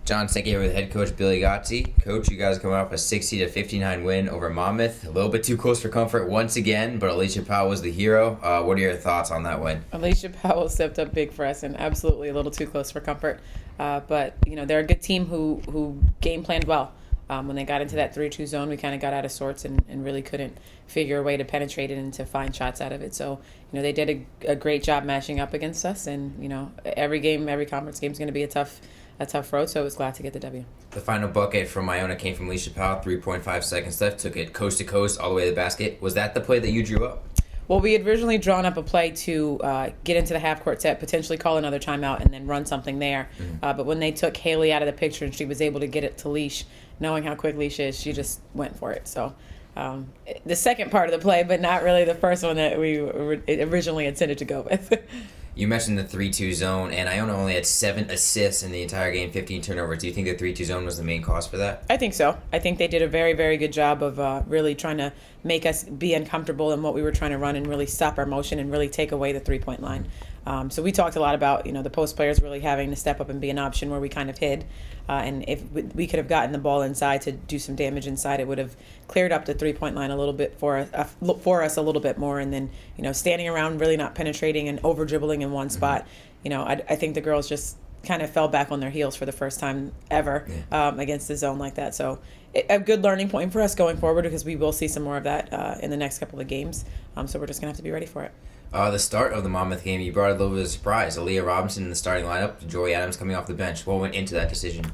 John St. here with head coach Billi Godsey. Coach, you guys coming off a 60-59 win over Monmouth. A little bit too close for comfort once again, but Alicia Powell was the hero. What are your thoughts on that win? Alicia Powell stepped up big for us and absolutely a little too close for comfort. But they're a good team who game planned well. When they got into that 3-2 zone, we kind of got out of sorts and really couldn't figure a way to penetrate it and to find shots out of it. So, they did a great job matching up against us. And, every conference game is going to be a tough road, so I was glad to get the W. The final bucket from Iona came from Alicia Powell, 3.5 seconds left, took it coast to coast all the way to the basket. Was that the play that you drew up? Well, we had originally drawn up a play to get into the half-court set, potentially call another timeout, and then run something there. But when they took Haley out of the picture and she was able to get it to Leash, knowing how quick Leash is, she just went for it. So the second part of the play, but not really the first one that we originally intended to go with. You mentioned the 3-2 zone, and Iona only had 7 assists in the entire game, 15 turnovers. Do you think the 3-2 zone was the main cause for that? I think so. I think they did a very, very good job of really trying to make us be uncomfortable in what we were trying to run and really stop our motion and really take away the three-point line. So we talked a lot about, the post players really having to step up and be an option where we kind of hid. And if we could have gotten the ball inside to do some damage inside, it would have cleared up the three-point line a little bit for us a little bit more. And then, standing around really not penetrating and over-dribbling in one spot, I think the girls just kind of fell back on their heels for the first time ever against the zone like that. So a good learning point for us going forward because we will see some more of that in the next couple of games. So we're just going to have to be ready for it. The start of the Monmouth game, you brought a little bit of a surprise. Aaliyah Robinson in the starting lineup, Joy Adams coming off the bench. What went into that decision?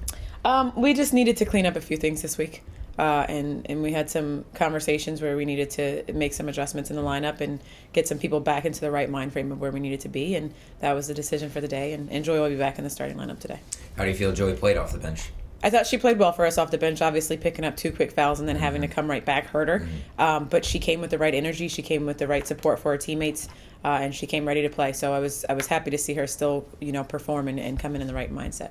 We just needed to clean up a few things this week. And we had some conversations where we needed to make some adjustments in the lineup and get some people back into the right mind frame of where we needed to be. And that was the decision for the day. And Joy will be back in the starting lineup today. How do you feel Joy played off the bench? I thought she played well for us off the bench, obviously picking up 2 quick fouls and then having to come right back hurt her. But she came with the right energy. She came with the right support for her teammates, and she came ready to play. So I was happy to see her still, perform and come in the right mindset.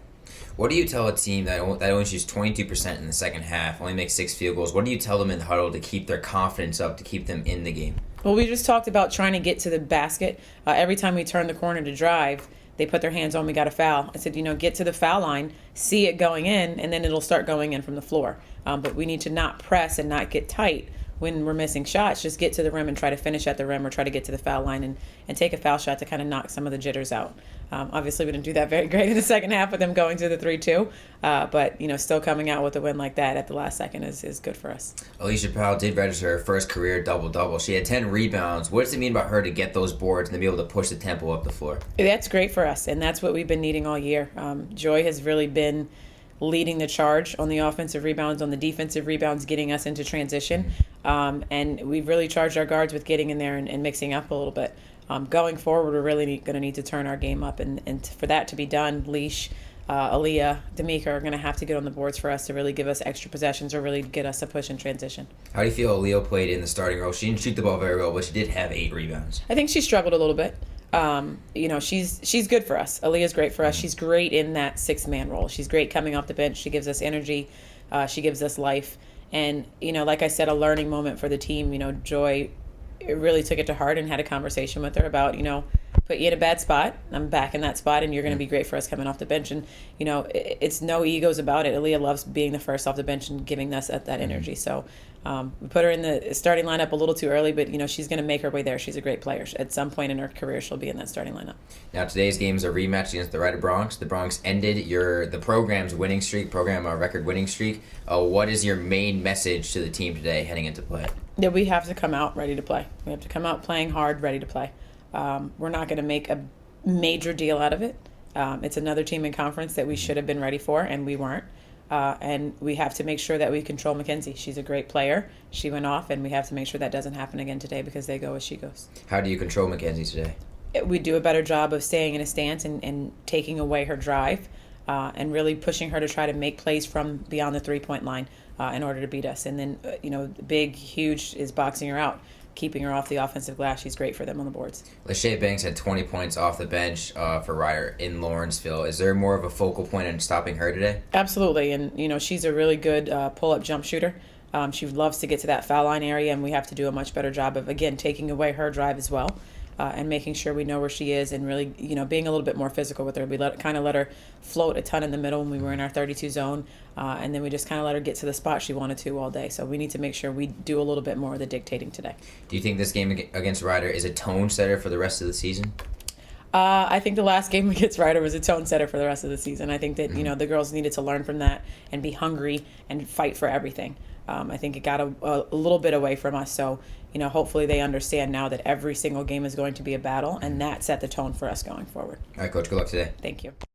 What do you tell a team that only shoots 22% in the second half, only makes 6 field goals? What do you tell them in the huddle to keep their confidence up, to keep them in the game? Well, we just talked about trying to get to the basket. Every time we turn the corner to drive, they put their hands on, we got a foul. I said, get to the foul line, see it going in, and then it'll start going in from the floor. But we need to not press and not get tight when we're missing shots. Just get to the rim and try to finish at the rim or try to get to the foul line and take a foul shot to kind of knock some of the jitters out. Obviously, we didn't do that very great in the second half with them going to the 3-2. But, still coming out with a win like that at the last second is good for us. Alicia Powell did register her first career double-double. She had 10 rebounds. What does it mean about her to get those boards and to be able to push the tempo up the floor? That's great for us, and that's what we've been needing all year. Joy has really been leading the charge on the offensive rebounds, on the defensive rebounds, getting us into transition. And we've really charged our guards with getting in there and mixing up a little bit. Going forward, we're really going to need to turn our game up. And for that to be done, Leash, Aaliyah, D'Amica are going to have to get on the boards for us to really give us extra possessions or really get us a push in transition. How do you feel Aaliyah played in the starting role? She didn't shoot the ball very well, but she did have 8 rebounds. I think she struggled a little bit. She's good for us. Aaliyah's great for us. She's great in that 6-man role. She's great coming off the bench. She gives us energy. She gives us life. And, like I said, a learning moment for the team. Joy really took it to heart and had a conversation with her about, put you in a bad spot. I'm back in that spot, and you're going to be great for us coming off the bench. And, it's no egos about it. Aaliyah loves being the first off the bench and giving us that energy. So we put her in the starting lineup a little too early, but, she's going to make her way there. She's a great player. At some point in her career, she'll be in that starting lineup. Now, today's game is a rematch against the Rider Bronx. The Bronx ended the program's winning streak, record winning streak. What is your main message to the team today heading into play? Yeah, we have to come out ready to play. We have to come out playing hard, ready to play. We're not going to make a major deal out of it. It's another team in conference that we should have been ready for, and we weren't. And we have to make sure that we control Mackenzie. She's a great player. She went off, and we have to make sure that doesn't happen again today because they go as she goes. How do you control Mackenzie today? We do a better job of staying in a stance and taking away her drive and really pushing her to try to make plays from beyond the three-point line in order to beat us. And then, big, huge is boxing her out, keeping her off the offensive glass. She's great for them on the boards. Lachey Banks had 20 points off the bench for Ryder in Lawrenceville. Is there more of a focal point in stopping her today? Absolutely. And, she's a really good pull-up jump shooter. She loves to get to that foul line area, and we have to do a much better job of, again, taking away her drive as well. and making sure we know where she is, and really, being a little bit more physical with her. We kind of let her float a ton in the middle when we were in our 32 zone, and then we just kind of let her get to the spot she wanted to all day. So we need to make sure we do a little bit more of the dictating today. Do you think this game against Ryder is a tone setter for the rest of the season? I think the last game against Ryder was a tone setter for the rest of the season. I think that the girls needed to learn from that and be hungry and fight for everything. I think it got a little bit away from us. So hopefully they understand now that every single game is going to be a battle, and that set the tone for us going forward. All right, Coach. Good luck today. Thank you.